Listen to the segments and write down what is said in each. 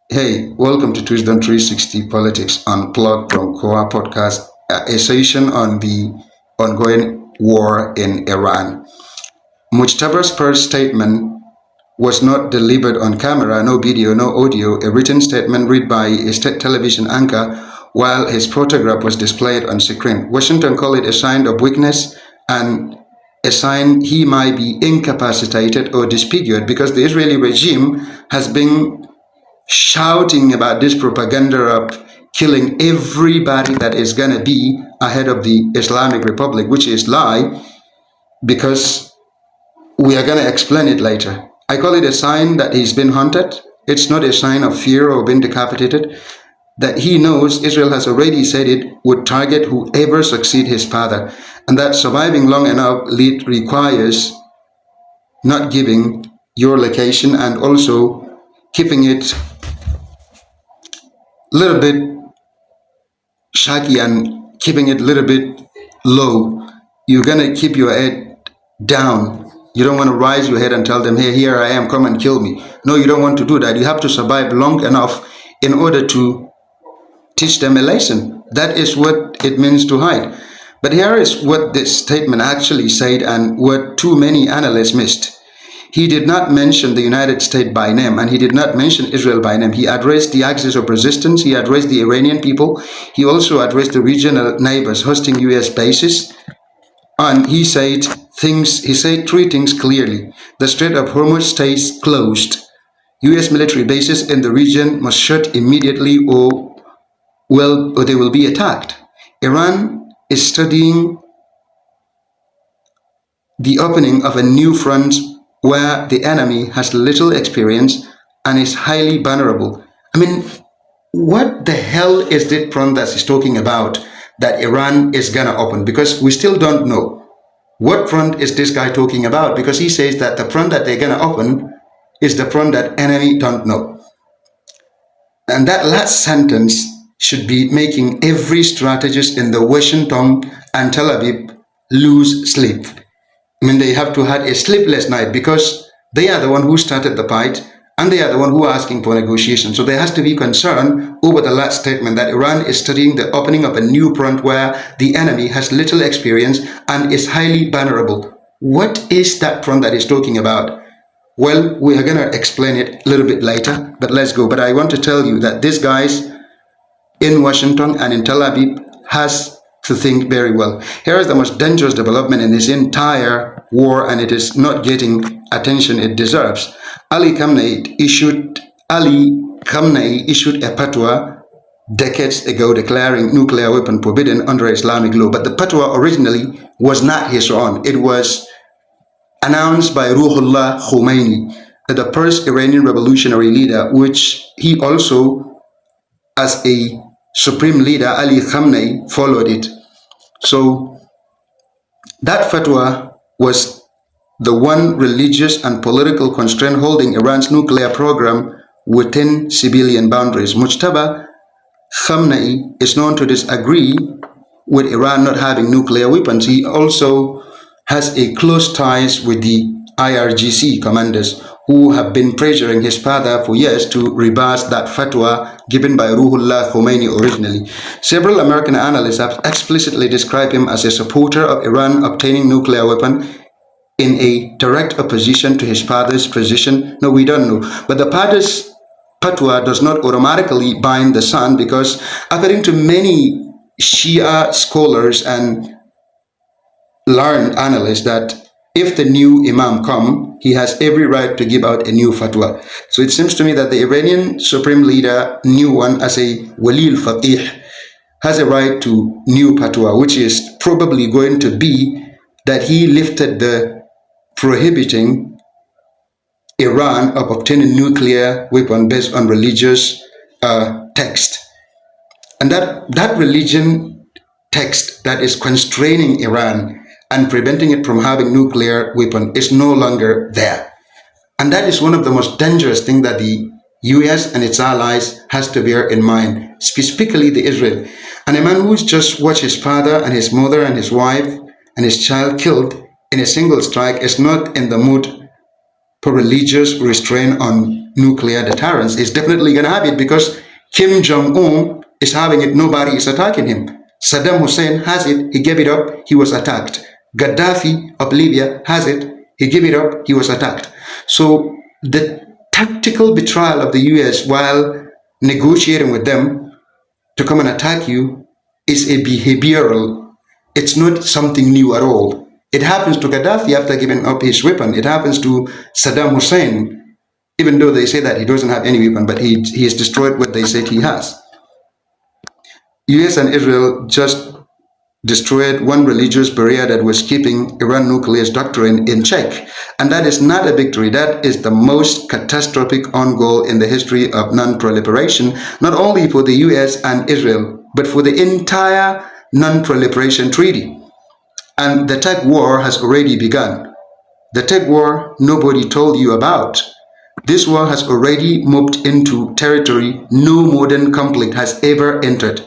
Hey, welcome to Tuesday 360 Politics Unplugged from Kowa Podcast, a session on the ongoing war in Iran. Mujtaba's first statement was not delivered on camera, no video, no audio, a written statement read by a state television anchor while his photograph was displayed on screen. Washington called it a sign of weakness and a sign he might be incapacitated or disfigured because the Israeli regime has been shouting about this propaganda of killing everybody that is going to be ahead of the Islamic Republic, which is lie, because we are going to explain it later. I call it a sign that he's been hunted. It's not a sign of fear or being decapitated. That he knows Israel has already said it would target whoever succeed his father, and that surviving long enough requires not giving your location and also keeping it a little bit shaky and keeping it a little bit low. You're gonna keep your head down. You don't want to rise your head and tell them, hey, here I am, come and kill me. No, you don't want to do that. You have to survive long enough in order to teach them a lesson. That is what it means to hide. But here is what this statement actually said and what too many analysts missed. He did not mention the United States by name, and he did not mention Israel by name. He addressed the axis of resistance. He addressed the Iranian people. He also addressed the regional neighbors hosting U.S. bases. And he said three things clearly. The Strait of Hormuz stays closed. U.S. military bases in the region must shut immediately or they will be attacked. Iran is studying the opening of a new front where the enemy has little experience and is highly vulnerable. I mean, what the hell is this front that he's talking about that Iran is gonna open? Because we still don't know. What front is this guy talking about? Because he says that the front that they're gonna open is the front that enemy don't know. And that last sentence should be making every strategist in the Washington and Tel Aviv lose sleep. I mean, they have to have a sleepless night because they are the one who started the fight and they are the one who are asking for negotiation. So there has to be concern over the last statement that Iran is studying the opening of a new front where the enemy has little experience and is highly vulnerable. What is that front that he's talking about? Well, we are going to explain it a little bit later, but let's go. But I want to tell you that these guys in Washington and in Tel Aviv has to think very well. Here is the most dangerous development in this entire war, and it is not getting attention it deserves. Ali Khamenei issued a fatwa decades ago declaring nuclear weapon forbidden under Islamic law. But the fatwa originally was not his own. It was announced by Ruhollah Khomeini, the first Iranian revolutionary leader, which he also, as a supreme leader, Ali Khamenei, followed it. So that fatwa was the one religious and political constraint holding Iran's nuclear program within civilian boundaries. Mujtaba Khamenei is known to disagree with Iran not having nuclear weapons. He also has a close ties with the IRGC commanders who have been pressuring his father for years to reverse that fatwa given by Ruhollah Khomeini originally. Several American analysts have explicitly described him as a supporter of Iran obtaining nuclear weapon in a direct opposition to his father's position. No, we don't know. But the father's fatwa does not automatically bind the son because according to many Shia scholars and learned analysts that if the new imam come, he has every right to give out a new fatwa. So it seems to me that the Iranian supreme leader, new one as a Wali al-Faqih, has a right to new fatwa, which is probably going to be that he lifted the prohibiting Iran of obtaining nuclear weapon based on religious text. And that religion text that is constraining Iran and preventing it from having nuclear weapon is no longer there. And that is one of the most dangerous things that the US and its allies has to bear in mind, specifically the Israel. And a man who's just watched his father and his mother and his wife and his child killed in a single strike is not in the mood for religious restraint on nuclear deterrence is definitely going to have it, because Kim Jong-un is having it, nobody is attacking him. Saddam Hussein has it, he gave it up, he was attacked. Gaddafi of Libya has it, he gave it up, he was attacked. So the tactical betrayal of the US while negotiating with them to come and attack you is a behavioral. It's not something new at all. It happens to Gaddafi after giving up his weapon. It happens to Saddam Hussein, even though they say that he doesn't have any weapon, but he has destroyed what they said he has. US and Israel just destroyed one religious barrier that was keeping Iran nuclear doctrine in check. And that is not a victory. That is the most catastrophic on goal in the history of non-proliferation, not only for the US and Israel, but for the entire non-proliferation treaty. And the tech war has already begun. The tech war nobody told you about. This war has already moved into territory no modern conflict has ever entered.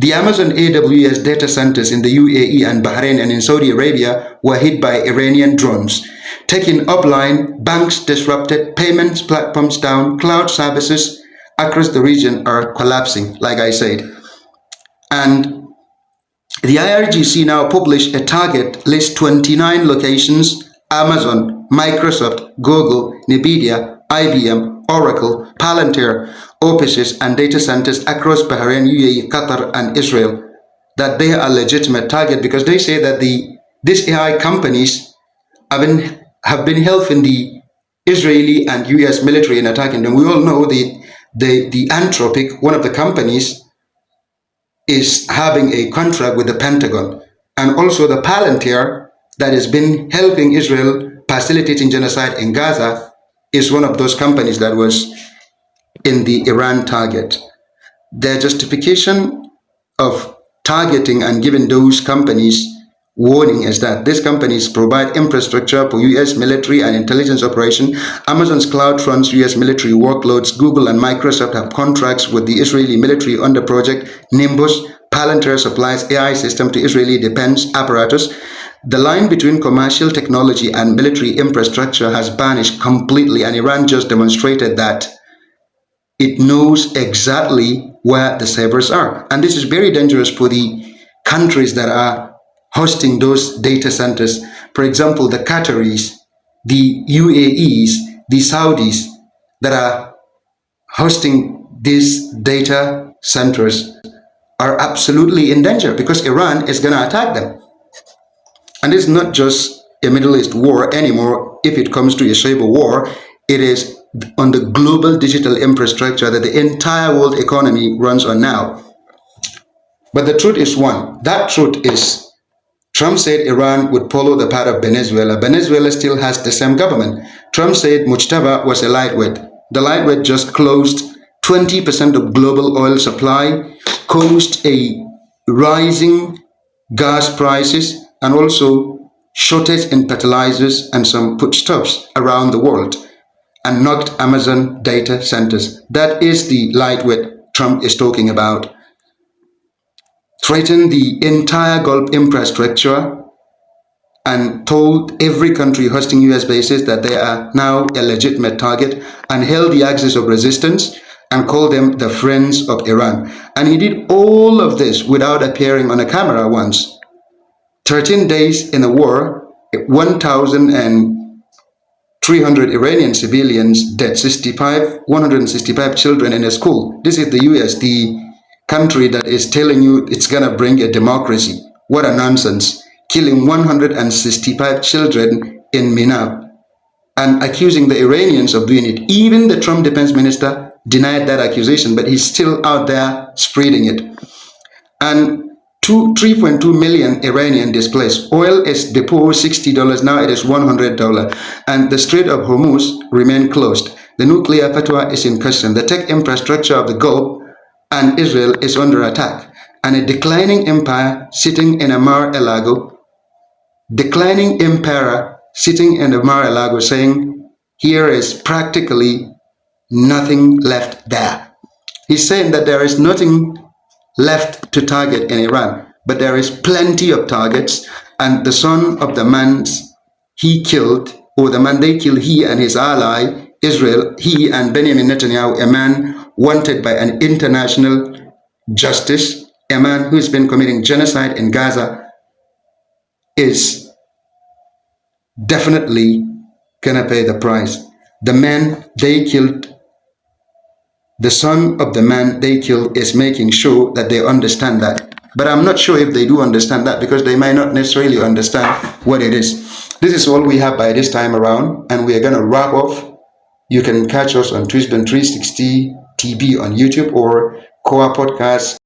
The Amazon AWS data centers in the UAE and Bahrain and in Saudi Arabia were hit by Iranian drones, taking offline, banks disrupted, payments platforms down, cloud services across the region are collapsing, like I said. And the IRGC now published a target list 29 locations: Amazon, Microsoft, Google, Nvidia, IBM, Oracle, Palantir, offices and data centers across Bahrain, UAE, Qatar, and Israel, that they are legitimate target, because they say that these AI companies have been helping the Israeli and US military in attacking them. We all know the Anthropic, one of the companies, is having a contract with the Pentagon, and also the Palantir that has been helping Israel facilitating genocide in Gaza is one of those companies that was in the Iran target. Their justification of targeting and giving those companies warning is that these companies provide infrastructure for US military and intelligence operation. Amazon's cloud runs US military workloads. Google and Microsoft have contracts with the Israeli military under Project Nimbus. Palantir supplies AI system to Israeli defense apparatus. The line between commercial technology and military infrastructure has vanished completely, and Iran just demonstrated that it knows exactly where the servers are. And this is very dangerous for the countries that are hosting those data centers. For example, the Qataris, the UAEs, the Saudis that are hosting these data centers are absolutely in danger, because Iran is going to attack them. And it's not just a Middle East war anymore. If it comes to a cyber war, it is on the global digital infrastructure that the entire world economy runs on now. But the truth is one. That truth is, Trump said Iran would follow the path of Venezuela. Venezuela still has the same government. Trump said Mujtaba was a lightweight. The lightweight just closed 20% of global oil supply, caused a rising gas prices, and also shortage in fertilizers and some foodstuffs around the world, and knocked Amazon data centers. That is the lightweight Trump is talking about. Threatened the entire Gulf infrastructure and told every country hosting US bases that they are now a legitimate target, and held the axis of resistance and called them the friends of Iran. And he did all of this without appearing on a camera once. 13 days in a war, 1,300 Iranian civilians dead, 165 children in a school. This is the US, the country that is telling you it's going to bring a democracy. What a nonsense. Killing 165 children in Mina and accusing the Iranians of doing it. Even the Trump defense minister denied that accusation, but he's still out there spreading it. And 3.2 million Iranian displaced. Oil is before $60, now it is $100. And the Strait of Hormuz remain closed. The nuclear fatwa is in question. The tech infrastructure of the Gulf and Israel is under attack. And a declining empire sitting in a Mar-a-Lago, saying, here is practically nothing left there. He's saying that there is nothing left to target in Iran, but there is plenty of targets, and the son of the man he killed or the man they killed, he and his ally Israel, he and Benjamin Netanyahu, a man wanted by an international justice, a man who's been committing genocide in Gaza, is definitely gonna pay the price. The man they killed, the son of the man they killed, is making sure that they understand that. But I'm not sure if they do understand that, because they might not necessarily understand what it is. This is all we have by this time around, and we are gonna wrap off. You can catch us on Twisbin 360 TV on YouTube or Kowa Podcast